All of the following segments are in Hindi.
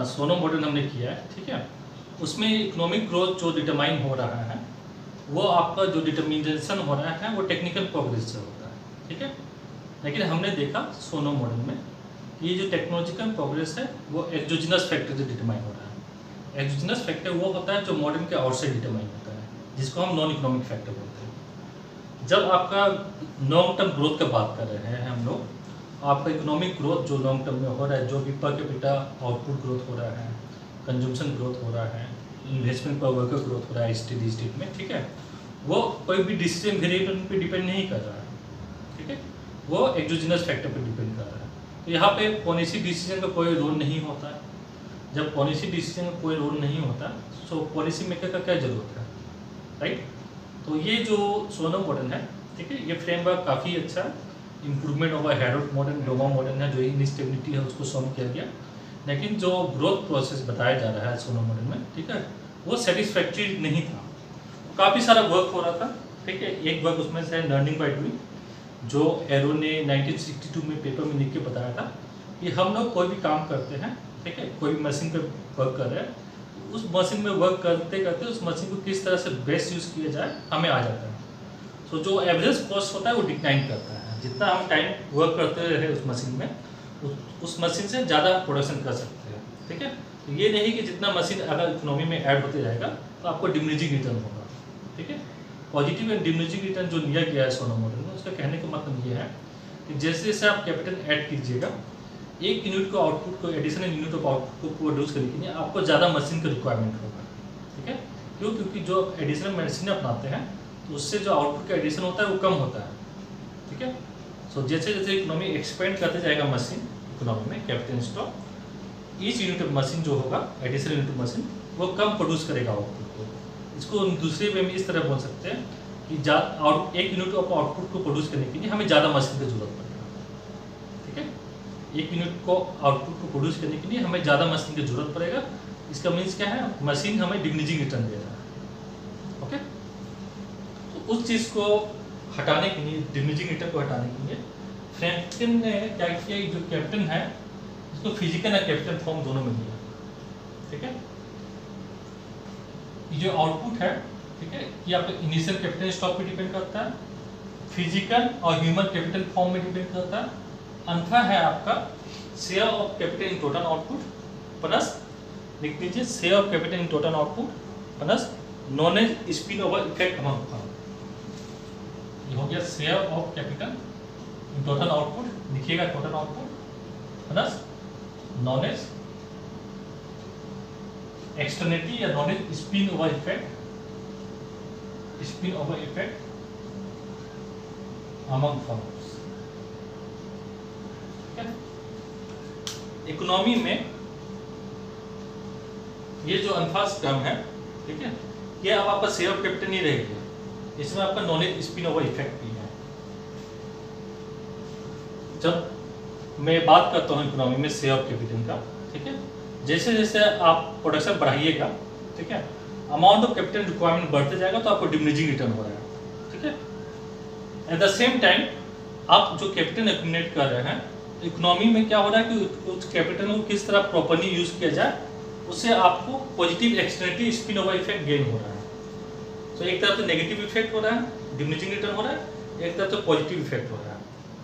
सोनो मॉडल हमने किया है, ठीक है। उसमें इकोनॉमिक ग्रोथ जो डिटरमाइन हो रहा है वो आपका जो डिटर्मिनेशन हो रहा है वो टेक्निकल प्रोग्रेस से होता है, ठीक है। लेकिन हमने देखा सोनो मॉडल में कि ये जो टेक्नोलॉजिकल प्रोग्रेस है वो एक्सोजेनस फैक्टर से डिटरमाइन हो रहा है। एक्सोजेनस फैक्टर वो होता है जो मॉडल के आउटसाइड डिटरमाइन होता है, जिसको हम नॉन इकोनॉमिक फैक्टर बोलते हैं। जब आपका लॉन्ग टर्म ग्रोथ की बात कर रहे हैं हम लोग, आपका इकोनॉमिक ग्रोथ जो लॉन्ग टर्म में हो रहा है, जो भी पर कैपिटा आउटपुट ग्रोथ हो रहा है, कंजम्पशन ग्रोथ हो रहा है, इन्वेस्टमेंट पर वर्कर ग्रोथ हो रहा है स्टेडी स्टेट में, ठीक है, वो कोई भी डिसीजन वेरिएबल पे डिपेंड नहीं कर रहा है, ठीक है, वो एक्सोजेनस फैक्टर पे डिपेंड कर रहा है। तो यहाँ पे पॉलिसी डिसीजन का कोई रोल नहीं होता है। जब पॉलिसी डिसीजन का कोई रोल नहीं होता तो पॉलिसी मेकर का क्या जरूरत है, राइट। तो ये जो सोनो मॉडल है, ठीक है, ये फ्रेमवर्क काफ़ी अच्छा improvement over Harold model, Doma model है, जो इनस्टेबिलिटी है उसको सॉल्व किया गया। लेकिन जो ग्रोथ प्रोसेस बताया जा रहा है सोनो मॉडल में, ठीक है, वो सेटिस्फैक्ट्री नहीं था। काफ़ी सारा वर्क हो रहा था, ठीक है। एक वर्क उसमें से लर्निंग बाय डूइंग, जो एरो ने 1962 में पेपर में लिख के बताया था कि हम लोग कोई भी काम करते हैं, ठीक है, कोई भी मशीन पे वर्क कर रहे हैं, उस मशीन में वर्क करते करते उस मशीन को किस तरह से बेस्ट यूज़ किया जाए हमें आ जाता है। तो जो एवरेज कॉस्ट होता है वो डिक्लाइन करता है। जितना हम टाइम वर्क करते रहे उस मशीन में, उस मशीन से ज़्यादा प्रोडक्शन कर सकते हैं, ठीक है। तो ये नहीं कि जितना मशीन अगर इकोनॉमी में ऐड होते जाएगा तो आपको डिमिनिशिंग रिटर्न होगा, ठीक है। पॉजिटिव एंड डिमिनिशिंग रिटर्न जो लिया गया है सोनो मॉडल में, उसका कहने का मतलब ये है कि जैसे जैसे आप कैपिटल ऐड कीजिएगा, एक यूनिट को आउटपुट को एडिशनल यूनिट ऑफ आउटपुट को प्रोड्यूस करने के लिए आपको ज़्यादा मशीन का रिक्वायरमेंट होगा, ठीक है। क्यों? क्योंकि जो एडिशनल मशीन अपनाते हैं तो उससे जो आउटपुट का एडिशन होता है वो कम होता है, ठीक है। सो जैसे जैसे इकोनॉमी एक्सपेंड करते जाएगा मशीन इकोनॉमी में, capital stock, each unit of machine जो होगा एडिशनल यूनिट ऑफ मशीन वो कम प्रोड्यूस करेगा आउटपुट को। इसको दूसरे वे में इस तरह बोल सकते हैं कि एक यूनिट ऑफ आउटपुट को प्रोड्यूस करने के लिए हमें ज़्यादा मशीन की जरूरत पड़ेगा, ठीक है। एक यूनिट को आउटपुट को प्रोड्यूस करने के लिए हमें ज़्यादा मशीन की जरूरत पड़ेगा। इसका मीन्स क्या है, मशीन हमें डिमिनिशिंग रिटर्न दे रहा है, ओके। तो उस चीज़ को हटाने के लिए, डिमिनिशिंग रिटर्न को हटाने के लिए फ्रैंकलिन ने क्या किया, जो कैपिटल है इसको फिजिकल और कैपिटल फॉर्म दोनों में लिया, ठीक है। ये जो आउटपुट है, ठीक है, ये आपका इनिशियल कैपिटल स्टॉक पे डिपेंड करता है, फिजिकल और ह्यूमन कैपिटल फॉर्म में डिपेंड करता है। अंतर है आपका share of capital in total output plus, लिख लीजिए, share of capital in total output plus knowledge spill over effect among firm. ये हो गया share of capital in total output, लिखिएगा टोटल आउटपुट प्लस नॉलेज एक्सटर्निटी या knowledge spill over effect, spill over effect among firms. Economy में ये जो अनफास्ट टर्म है, ठीक है, ये अब आपका शेयर ऑफ कैपिटल नहीं रहेगा, इसमें आपका नॉलेज स्पिल ओवर इफेक्ट भी है। जब मैं बात करता हूँ इकोनॉमी में शेयर ऑफ कैपिटल का, ठीक है, जैसे जैसे आप प्रोडक्शन बढ़ाइएगा, ठीक है, अमाउंट ऑफ कैपिटल रिक्वायरमेंट बढ़ते जाएगा तो आपको डिमिनिशिंग रिटर्न हो रहा है, ठीक है। एट द सेम टाइम आप जो कैपिटल एक्यूमुलेट कर रहे हैं, इकोनॉमी में क्या हो रहा है कि उस कैपिटल को किस तरह प्रॉपर्ली यूज किया जाए, उससे आपको positive externality spill over effect gain हो रहा है। तो एक तरफ तो नेगेटिव इफेक्ट हो रहा है, डिमिनिशिंग रिटर्न हो रहा है, एक तरफ तो पॉजिटिव इफेक्ट हो रहा है,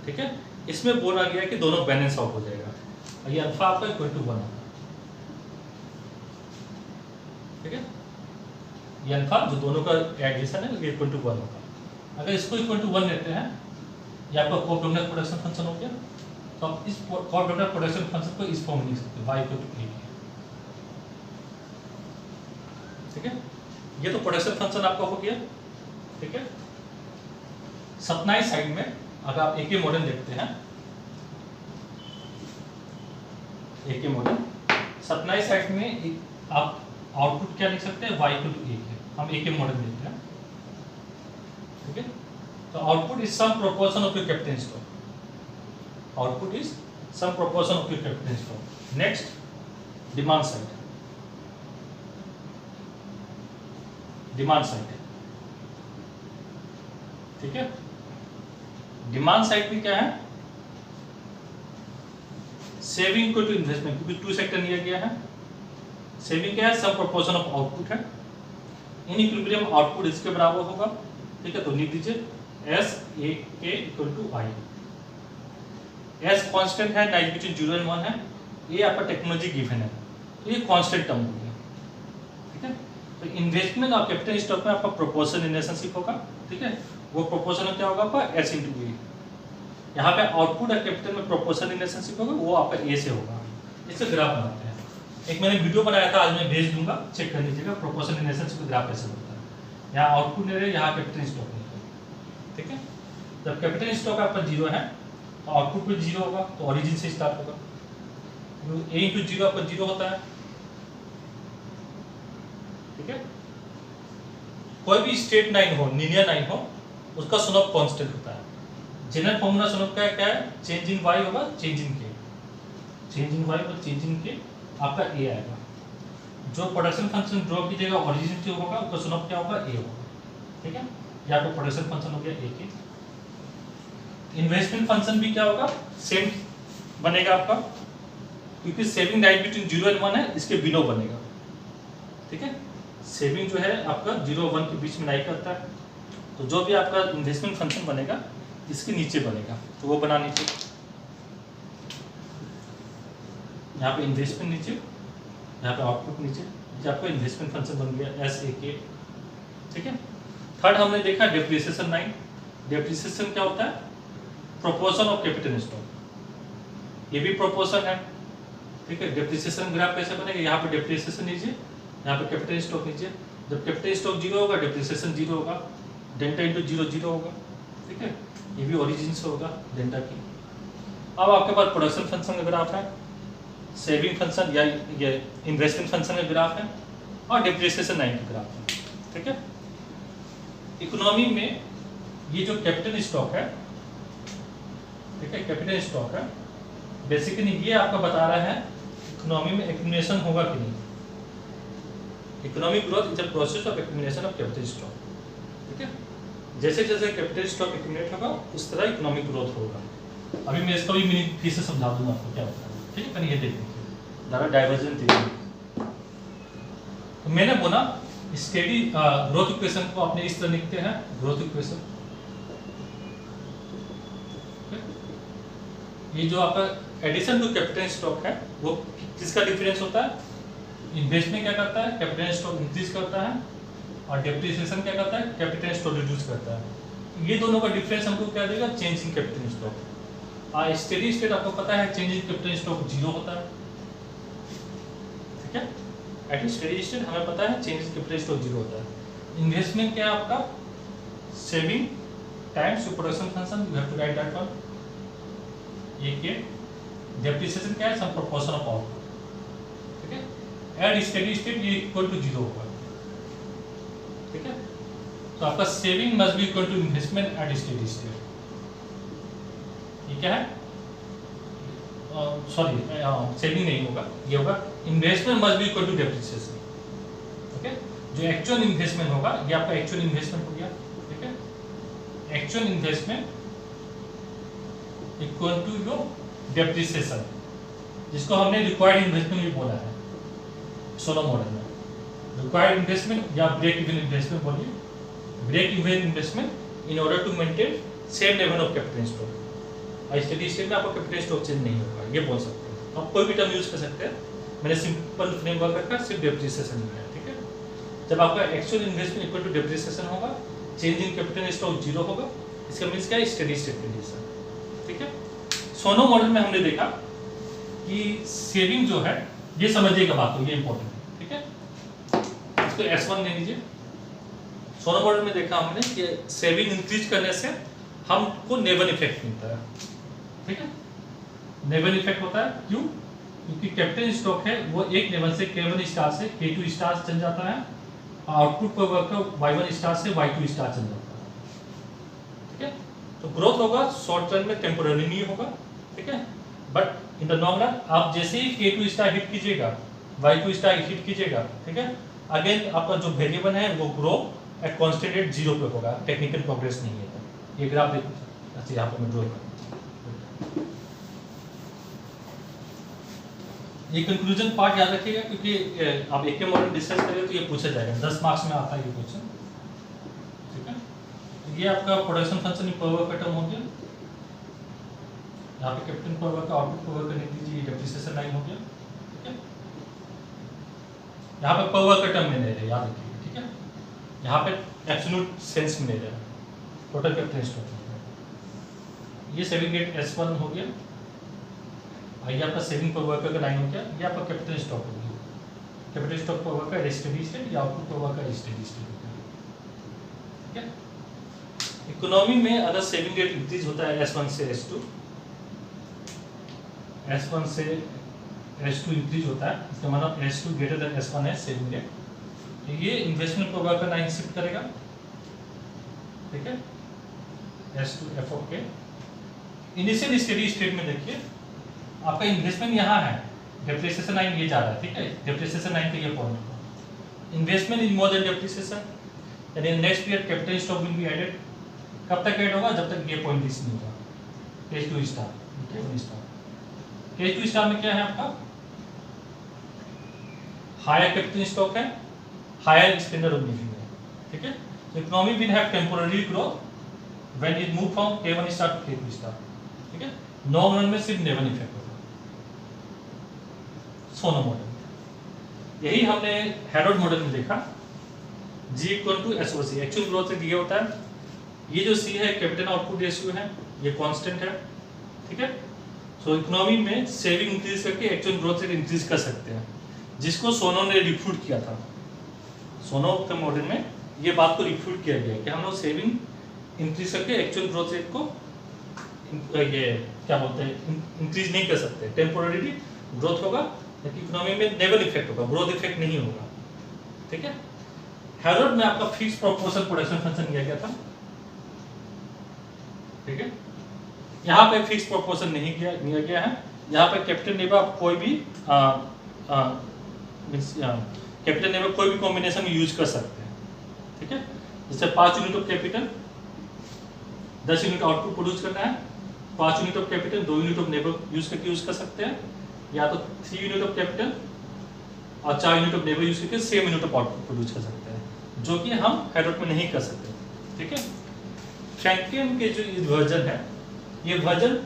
ठीक है। इसमें बोला गया कि दोनों बैलेंस आउट हो जाएगा। ये अल्फा आपका इक्वल टू 1 होगा, ठीक है। ये अल्फा जो दोनों का एडिशन है ये इक्वल टू 1 होगा। अगर इसको इक्वल टू 1 लेते हैं, ये आपका कोऑर्डिनेट प्रोडक्शन फंक्शन हो गया, तो आप इस कोऑर्डिनेट प्रोडक्शन फंक्शन को इस फॉर्म में लिख सकते हैं, y इक्वल टू a, ठीक है। ये तो प्रोडक्शन फंक्शन आपका हो गया, ठीक है। सप्लाई साइड में अगर आप एक ही मॉडल देखते हैं, एक ही मॉडल सप्लाई साइड में आप आउटपुट क्या लिख सकते हैं, y इक्वल टू a है। हम एक ही मॉडल देखते हैं, ठीक है। तो output is some proportion of your capital stock, output is some proportion of your capital stock. Next demand side, demand side, ठीक है। डिमांड साइड में क्या है, सेविंग को टू इन्वेस्टमेंट, क्योंकि टू सेक्टर लिया गया है, सेविंग क्या है, सम प्रोपोर्शन ऑफ आउटपुट है, इन इक्विलिब्रियम आउटपुट इसके बराबर होगा, ठीक है। तो लिख दीजिए एस ए के equal to I, S constant है, टाइम बिटवीन 0 एंड 1 है, ये आपका टेक्नोलॉजी गिवन है, तो ये कांस्टेंट टर्म हो गया, ठीक है। तो इन्वेस्टमेंट और कैपिटल स्टॉक में आपका प्रोपोर्शन रिलेशनशिप होगा, ठीक है। वो प्रोपोर्शन क्या होगा आपका एस इंटू ए, यहाँ पे आउटपुट और कैपिटल में प्रोपोर्शन रिलेशनशिप होगा, वो आपका ए से होगा। इससे ग्राफ बनाते हैं, एक मैंने वीडियो बनाया था, आज मैं भेज दूंगा, चेक कर लीजिएगा प्रोपोर्शन रिलेशनशिप ग्राफ कैसे बनता है। यहाँ आउटपुट ले रहे, यहाँ कैपिटल स्टॉक ले रहे, ठीक है। जब कैपिटल स्टॉक आपका 0 है तो आउटपुट भी 0 होगा, तो ओरिजिन से स्टार्ट होगा, ए इंटू 0 आपका 0 होता है, ठीक है। कोई भी स्टेट लाइन हो, लीनियर लाइन हो, उसका स्लोप कांस्टेंट होता है। जनरल फॉर्मूला स्लोप का क्या है, चेंज इन वाई होगा, चेंज इन के, चेंज इन वाई और चेंज इन के आपका ए आएगा। जो प्रोडक्शन फंक्शन ड्रॉ कीजिएगा ओरिजिन से होगा, उसका स्लोप क्या होगा, ए होगा, ठीक है। या तो प्रोडक्शन फंक्शन हो गया ए के। इन्वेस्टमेंट फंक्शन भी क्या होगा, सेम बनेगा आपका, क्योंकि सेविंग लाइन बिटवीन 0 एंड 1 है, इसके बिलो बनेगा, ठीक है। सेविंग जो है आपका 0 और 1 के बीच में लाई करता है, तो जो भी आपका इन्वेस्टमेंट फंक्शन बनेगा इसके नीचे बनेगा, तो वो बना नीचे, यहाँ पे इन्वेस्टमेंट नीचे, यहाँ पे आउटपुट नीचे, जो आपका इन्वेस्टमेंट फंक्शन बन गया एस ए के, ठीक है। थर्ड हमने देखा डेप्रिसिएशन लाइन। डेप्रिसिएशन क्या होता है, प्रोपोर्शन ऑफ कैपिटल स्टॉक, ये भी प्रोपोर्शन है, ठीक है। डेप्रिसिएशन ग्राफ कैसे बनेगा, यहाँ पे डेप्रिसिएशन नीचे, यहाँ पे कैपिटल स्टॉक नीचे। जब कैपिटल स्टॉक 0 होगा, डेप्रिसिएशन 0 होगा, डेल्टा इंटू 0 0 होगा, ठीक है। ये भी ओरिजिन से होगा डेल्टा की। अब आपके पास प्रोडक्शन फंक्शन का ग्राफ है, सेविंग फंक्शन या ये इन्वेस्टमेंट फंक्शन का ग्राफ है, और डेप्रिसिएशन लाइन का ग्राफ है, ठीक है। इकोनॉमी में ये जो कैपिटल स्टॉक है, ठीक है, कैपिटल स्टॉक है, बेसिकली ये आपका बता रहा है इकोनॉमी में एक्यूमुलेशन होगा कि नहीं। Economic growth is the process of accumulation of capital stock, ठीक है। जैसे जैसे कैपिटल स्टॉक एक्यूमुलेट होगा उस तरह इकोनॉमिक ग्रोथ होगा। अभी मैं इसका भी मीनिंग फिर से समझा दूंगा आपको क्या होता है, ठीक है। पहले ये देख लीजिए ज़्यादा डाइवर्जेंट थ्योरी। तो मैंने बोला स्टेडी ग्रोथ इक्वेशन को आपने इस तरह लिखते हैं, ग्रोथ इक्वेशन, ये जो आपका एडिशन टू कैपिटल स्टॉक है वो किसका डिफरेंस होता है, इन्वेस्टमेंट क्या करता है, कैपिटल स्टॉक इंक्रीज करता है, और डेप्रिसिएशन क्या करता है, कैपिटल स्टॉक रिड्यूस करता है। ये दोनों का डिफरेंस हमको क्या देगा, change in capital stock. Steady state आपको पता है चेंज इन कैपिटल स्टॉक 0 होता है, ठीक है। एट स्टेडी स्टेट हमें पता है चेंज इन कैपिटल स्टॉक 0 होता है। इन्वेस्टमेंट क्या है आपका, saving times production function, you have to write that one, ये के। डेप्रिसिएशन क्या है, सम प्रोपोर्शन ऑफ आउटपुट, ठीक है। एट स्टेडी स्टेट ये इक्वल टू 0 होगा, ठीक है। तो आपका saving must be equal to investment at steady state. ये क्या है, सॉरी सेविंग नहीं होगा, ये होगा investment must be equal to depreciation, ठीक है। जो एक्चुअल इन्वेस्टमेंट होगा ये आपका एक्चुअल इन्वेस्टमेंट हो गया, ठीक है। Actual investment equal to your depreciation, जिसको हमने रिक्वायर्ड इन्वेस्टमेंट भी बोला है सोलो मॉडल में। रिक्वायर्ड इन्वेस्टमेंट या ब्रेक इवन इन्वेस्टमेंट बोलिए, break even investment in order to maintain same level of capital stock. Steady state में आपको कैपिटल स्टॉक चेंज नहीं होगा, ये बोल सकते हैं। आप कोई भी टर्म यूज कर सकते हैं, मैंने सिंपल फ्रेमवर्क रखा, सिर्फ डेप्रिसिएशन है, ठीक है। जब आपका actual investment equal to depreciation होगा, चेंज इन कैपिटल स्टॉक 0 होगा, इसका मीन्स क्या है, स्टेडी स्टेट कंडीशन, ठीक है। सोनो मॉडल में हमने देखा कि सेविंग जो है, ये समझिएगा बात को, ये इंपॉर्टेंट है, ठीक है। इसको S1 ले लीजिए। सोनो मॉडल में देखा हमने कि सेविंग इंक्रीज करने से हमको नेवन इफेक्ट मिलता है, ठीक है। नेवन इफेक्ट होता है क्यों, क्योंकि कैपिटल स्टॉक है वो एक लेवल से K1 स्टार से K2 स्टार चल जाता है, आउटपुट पर वर्क Y1 स्टार से Y2 स्टार चल जाता है, ठीक है। तो ग्रोथ होगा शॉर्ट टर्म में, टेम्पोररी नहीं होगा, ठीक है। But in the long run आप जैसे ही K2 स्टार हिट कीजिएगा, Y2 स्टार हिट कीजिएगा, ठीक है, अगेन आपका जो वेरिएबल है वो ग्रो एट कांस्टेंट रेट 0 पे होगा, टेक्निकल प्रोग्रेस नहीं है। तो ये ग्राफ देखो, अच्छा यहाँ पे मैं ड्रॉ कर, ये कंक्लूजन पार्ट याद रखिएगा, क्योंकि आप एक मॉडल डिस्कस करेंगे तो ये पूछा जाएगा, 10 मार्क्स में आता है ये क्वेश्चन। ठीक है, ये आपका प्रोडक्शन फंक्शन पावर का टर्म हो गया। यहाँ पे कैपिटल पावर का आउटपुट पावर का लिख दीजिए, डेप्रिसिएशन लाइन हो गया। ठीक है, यहाँ पे पावर का टर्म में ले रहे, याद रखिए। ठीक है, यहाँ पे एब्सोल्यूट सेंस में ले रहे, टोटल कैपिटल स्टॉक। ये सेविंग रेट S1 हो गया, ये आपका सेविंग पर वर्कर का लाइन हो गया। ये आपका कैपिटल स्टॉक हो गया, कैपिटल स्टॉक पर वर्कर स्टेडी स्टेट या आउटपुट पर वर्कर स्टेडी स्टेट हो गया। ठीक है, इकोनॉमी में अगर सेविंग रेट इंक्रीज होता है S1 से S2 इंक्रीज होता है, इसका मतलब S2 ग्रेटर देन S1 है सेविंग रेट, तो ये इन्वेस्टमेंट पर वर्कर लाइन शिफ्ट करेगा। ठीक है, S2 F ऑफ के इनिशियल स्टेडी स्टेट में देखिए आपका इन्वेस्टमेंट यहाँ है, डेप्रिसिएशन लाइन ये जा रहा है। ठीक है, डेप्रिसिएशन लाइन का ये point, investment is more than depreciation, यानी next period capital stock will be added. कब तक ऐड होगा? जब तक ये पॉइंट रीच नहीं होगा। केस 2 स्टार, केस 2 स्टार में क्या है आपका? हायर कैपिटल स्टॉक है, हायर स्टैंडर्ड ऑफ लिविंग है। ठीक है, economy will have temporary growth when it move from K1 star to K2 star. ठीक है, लॉन्ग रन में सिर्फ नेवल इफेक्ट होगा। सोनो मॉडल, यही हमने हेरोड मॉडल में देखा। G equal to SOC, actual growth rate ये होता है। ये जो C है कैपिटल आउटपुट रेशियो है, ये कांस्टेंट है। ठीक है, सो इकोनॉमी में सेविंग इंक्रीज करके एक्चुअल ग्रोथ रेट इंक्रीज कर सकते हैं, जिसको सोनो ने रिफ्यूट किया था। सोनो के मॉडल में ये बात को रिफ्यूट किया गया कि हम लोग सेविंग इंक्रीज करके एक्चुअल ग्रोथ रेट को ये क्या बोलते हैं इंक्रीज नहीं कर सकते। टेम्पोररी ग्रोथ होगा, लेकिन इकोनॉमी में नेवल इफेक्ट होगा, ग्रोथ इफेक्ट नहीं होगा। ठीक है, हेरोड में आपका फिक्स प्रोपोर्शन प्रोडक्शन फंक्शन दिया गया था। ठीक है, यहाँ पे फिक्स प्रोपोर्शन नहीं दिया गया है। यहाँ पे कैपिटल लेवल आप कोई भी कैपिटल लेवल कोई भी कॉम्बिनेशन में यूज कर सकते हैं। ठीक है, जैसे 5 unit of capital 10 unit output produce करना है, 5 unit of capital 2 unit of labour use करके यूज कर सकते हैं, या तो 3 यूनिट ऑफ कैपिटल और 4 यूनिट ऑफ लेबर यूज करके same unit of output produce कर सकते हैं, जो कि हम हेरोड में नहीं कर सकते। ठीक है, फ्रैंकलिन के जो वर्जन है, ये वर्जन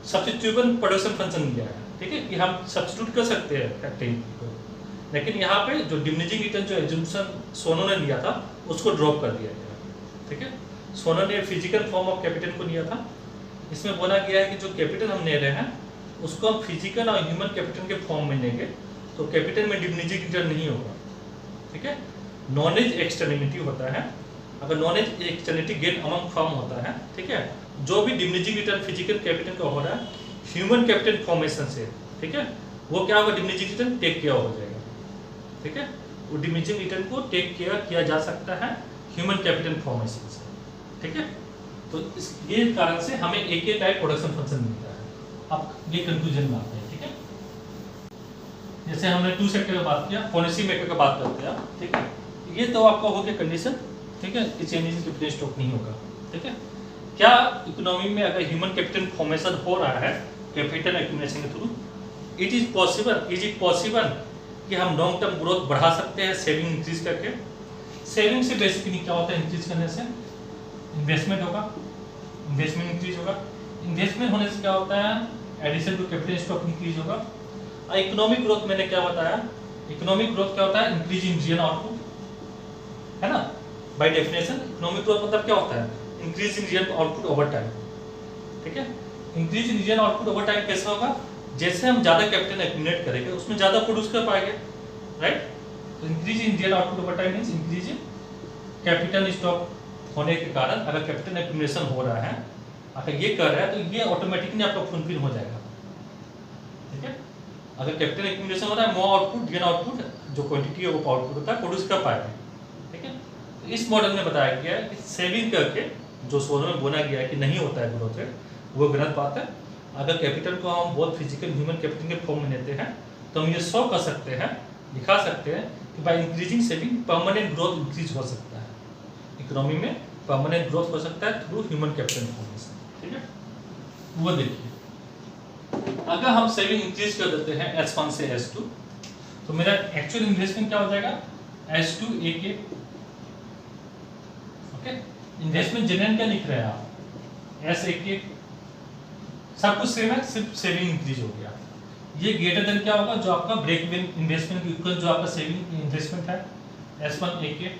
सब्स्टिट्यूशन प्रोडक्शन फंक्शन दिया है। ठीक है, कि हम सब्स्टिट्यूट कर सकते हैं फ्रैंकलिन को, लेकिन यहाँ पे जो डिमिनिशिंग रिटर्न जो एजम्पशन सोनो ने लिया था उसको ड्रॉप कर दिया गया। ठीक है, सोनो ने फिजिकल फॉर्म ऑफ कैपिटल को लिया था। इसमें बोला गया है कि जो कैपिटल हम ले रहे हैं उसको हम फिजिकल और ह्यूमन कैपिटल के फॉर्म में लेंगे, तो कैपिटल में डिमिनिशिंग रिटर्न नहीं होगा। ठीक है, नॉलेज एक्सटर्निटी होता है। अगर नॉलेज एक्सटर्निटी गेन अमंग फॉर्म होता है, ठीक है, जो भी डिमिनिशिंग रिटर्न फिजिकल कैपिटल का हो रहा है ह्यूमन कैपिटल फॉर्मेशन से, ठीक है, वो क्या होगा? डिमिनिशिंग रिटर्न टेक केयर हो जाएगा। ठीक है, वो डिमिनिशिंग रिटर्न को टेक केयर किया जा सकता है ह्यूमन कैपिटल फॉर्मेशन से। ठीक है, तो ये कारण से हमें एक टाइप प्रोडक्शन फंक्शन मिलता है। अब ये कंक्लूजन में आते हैं। ठीक है, जैसे हमने 2 सेक्टर का बात किया, पॉलिसी मेकर का बात करते हैं। ठीक है, ये तो आपका हो गया कंडीशन। ठीक है, कि चेंज इन कैपिटल स्टॉक नहीं होगा। ठीक है, क्या इकोनॉमी में अगर ह्यूमन कैपिटल फॉर्मेशन हो रहा है कैपिटल एक्यूमुलेशन के थ्रू, इट इज पॉसिबल कि हम लॉन्ग टर्म ग्रोथ बढ़ा सकते हैं सेविंग इंक्रीज करके। सेविंग से बेसिकली क्या होता है? इंक्रीज करने से इन्वेस्टमेंट होगा, इन्वेस्टमेंट इंक्रीज होगा। इन्वेस्टमेंट होने से क्या होता है? Addition to capital stock increase होगा। और इकोनॉमिक ग्रोथ मैंने क्या बताया? इकोनॉमिक ग्रोथ क्या होता है? इंक्रीज इन रियल आउटपुट, है ना? बाय डेफिनेशन इकोनॉमिक ग्रोथ मतलब क्या होता है? Increase in real output over time. ठीक है, increase in real output over time कैसे होगा? जैसे हम ज्यादा कैपिटल एक्यूमुलेट करेंगे उसमें ज्यादा प्रोड्यूस कर पाएंगे, राइट? तो increase in real output over time means increase in capital stock होने के कारण अगर कैपिटल एक्यूमुलेशन हो रहा है, अगर ये कर रहा है तो ये ऑटोमेटिकली आपका फुलफिल हो जाएगा। ठीक है, अगर कैपिटल एक्यूमुलेशन हो रहा है, मोर आउटपुट गेन आउटपुट, जो क्वांटिटी ऑफ आउटपुट होता है प्रोड्यूस कर पाएंगे। ठीक है, तो इस मॉडल में बताया गया है कि सेविंग करके जो सोनो में बोला गया है कि नहीं होता है ग्रोथ रेट, वो गलत बात है। अगर कैपिटल को हम बहुत फिजिकल ह्यूमन कैपिटल के फॉर्म में लेते हैं तो हम ये शो कर सकते हैं, दिखा सकते हैं कि by increasing saving permanent growth increase हो सकता है, इकोनॉमी में परमानेंट ग्रोथ हो सकता है थ्रू ह्यूमन कैपिटल फॉर्मेशन। ठीक है, वो देखिए अगर हम सेविंग इंक्रीज कर देते हैं S1 से S2, तो मेरा एक्चुअल इन्वेस्टमेंट क्या हो जाएगा, S2 AK। Okay, investment generate क्या लिख रहे हैं आप, SAK, सब कुछ सेम है, सिर्फ सेविंग इंक्रीज हो गया। ये ग्रेटर देन क्या होगा, जो आपका ब्रेक इवन इन्वेस्टमेंट के इक्वल जो आपका सेविंग इन्वेस्टमेंट है S1 AK।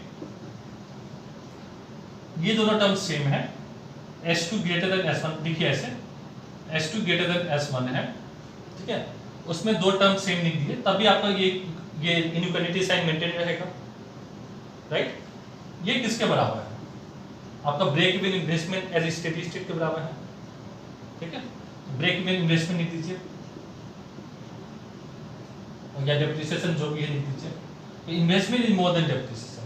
ये दोनों टर्म्स सेम है, S2 ग्रेटर देन S1, देखिए ऐसे S2 ग्रेटर देन S1 है, ठीक है, उसमें दो टर्म सेम लिख दिए, तभी आपका ये इनइक्वालिटी साइन मेंटेन रहेगा, राइट। ये किसके बराबर है, आपका break even investment as steady state के बराबर है, ठीक है। ब्रेक इवन इन्वेस्टमेंट लिख दीजिए या डेप्रिसिएशन जो भी है लिख दीजिए। Investment is more than depreciation.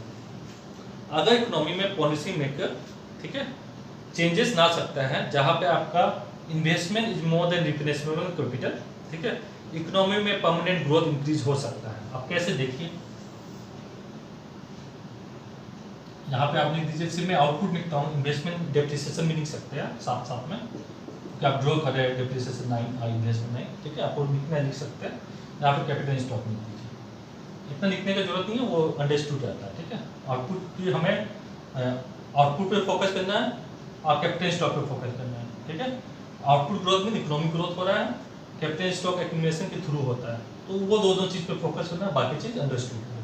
अगर इकोनॉमी में पॉलिसी मेकर, ठीक है, चेंजेस ला सकता है जहां पे आपका investment is more than replaceable capital, ठीक है, इकोनॉमी में परमानेंट ग्रोथ इंक्रीज हो सकता है। आप कैसे देखिए, यहाँ पे आप लिख दीजिए, सिर्फ मैं आउटपुट लिखता हूँ, इन्वेस्टमेंट डेप्रिसिएशन भी लिख सकते हैं साथ साथ में, कि आप ग्रो कर रहे हैं डेप्रिसिएशन 9 इन्वेस्टमेंट 9, ठीक है, आपको लिखना लिख सकते हैं, यहाँ पे कैपिटल स्टॉक लिख दीजिए। इतना लिखने की जरूरत नहीं है, वो अंडरस्टूड रहता है, ठीक है। आउटपुट की हमें आउटपुट पे फोकस करना है और कैपिटल स्टॉक पे फोकस करना है, ठीक है। आउटपुट ग्रोथ में इकोनॉमिक ग्रोथ हो रहा है, कैपिटल स्टॉक एक्यूमुलेशन के थ्रू होता है, तो वो दोनों चीज पे फोकस करना है, बाकी चीज अंडरस्टूड है।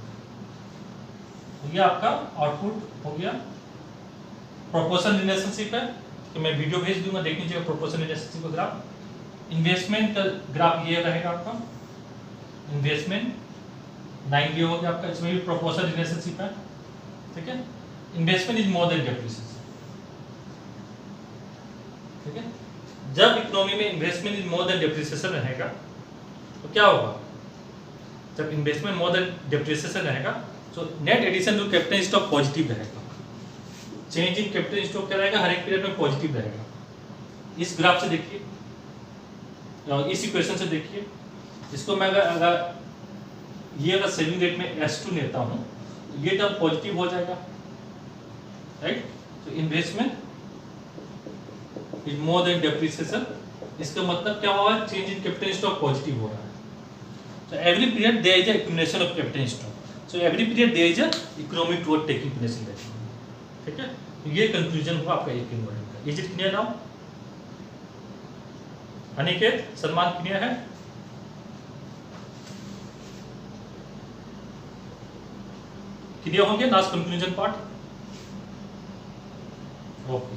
तो ये आपका आउटपुट हो गया। प्रोपोर्शन रिलेशनशिप है, तो मैं वीडियो भेज दूंगा, देख लीजिएगा प्रोपोर्शन रिलेशनशिप का ग्राफ। इन्वेस्टमेंट का ग्राफ ये रहेगा आपका, इन्वेस्टमेंट 9 ये हो गया आपका, इसमें भी प्रोपोर्शन रिलेशनशिप है, ठीक है। Investment is more than depreciation, ठीक है। जब इकोनॉमी में investment is more than depreciation रहेगा तो क्या होगा, जब इन्वेस्टमेंट मोर देन डेप्रिसिएशन रहेगा तो net addition to capital stock positive रहेगा। चेंज इन कैपिटल स्टॉक क्या रहेगा, हर एक पीरियड में पॉजिटिव रहेगा। इस ग्राफ से देखिए, इस इक्वेशन से देखिए, इसको मैं अगर ये अगर सेविंग रेट में S2 लेता हूँ तो ये टर्म पॉजिटिव हो जाएगा, राइट। तो investment is more than depreciation, इसका मतलब क्या हुआ, change in capital stock positive हो रहा है। So every period there is a accumulation of capital stock. So every period there is a economic growth taking place in that. ठीक है, ये कंक्लूजन हुआ आपका एक इन्वॉल्व का। Is it clear now? Aniket, Salman clear है? क्लियर होंगे लास्ट कंक्लूजन पार्ट? ओके।